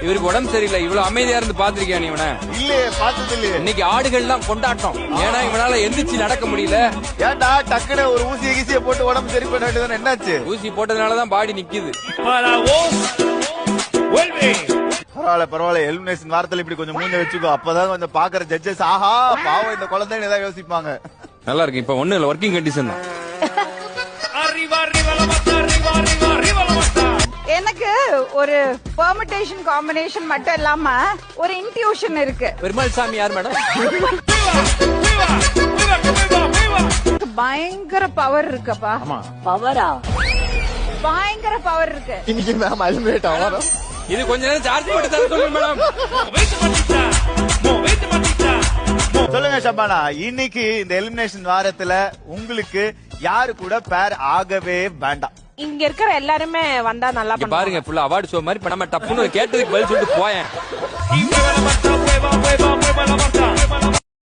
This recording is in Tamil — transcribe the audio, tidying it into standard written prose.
இவருக்கு உடம்பு சரியில்லை, இவ்வளவு அமைதியா இருந்து பாத்திருக்கியா நீ இவனை? இல்லையே, பார்த்தது இல்லையே. இன்னைக்கு ஆடுகள் எல்லாம் கொண்டாட்டம், ஏன்னா இவனால எந்திரிச்சு நடக்க முடியல. ஏன்டா டக்குனு ஒரு ஊசிய கீசிய போட்டு உடம்பு சரி பண்ண வேண்டியது என்னாச்சு? ஊசி போட்டதுனாலதான் பாடி நிக்குது. பரவாயில்ல, எலிமினேஷன் வாரத்துல இப்படி கொஞ்சம் மூஞ்ச வச்சுக்கோ, அப்பதான் கொஞ்சம் பாக்குற ஜட்ஜஸ் ஆஹா பாவம் இந்த குழந்தைன்னு ஏதாவது யோசிப்பாங்க. நல்லா இருக்கு. இப்ப ஒண்ணு இல்ல, ஒர்க்கிங் கண்டிஷன் தான். எனக்கு ஒரு பெர்மிட்டேஷன் காம்பினேஷன் மட்டும் இல்லாம ஒரு இன்ட்யூஷன் இருக்கு. பெருமாள் சாமி யார் மேடம்? பயங்கர பவர் இருக்குப்பா. பவரா? பயங்கர பவர் இருக்கு. இன்னைக்கு மேம் எலிமினேட் ஆவாரம். இது கொஞ்ச நேரம் சார்ஜ் போட்டு தர சொல்லுங்க மேடம். சொல்லுங்க ஷபானா, இன்னைக்கு இந்த எலிமினேஷன் வாரத்துல உங்களுக்கு யாரு கூட பேர் ஆகவே வேண்டாம்? இங்க இருக்கிற எல்லாருமே வந்தா நல்லா பாருங்க, ஃபுல்லா அவார்டு ஷோ மாதிரி பண்ணாம டப்புன்னு கேட்டதுக்கு பதில் சொல்லிட்டு போயேன்.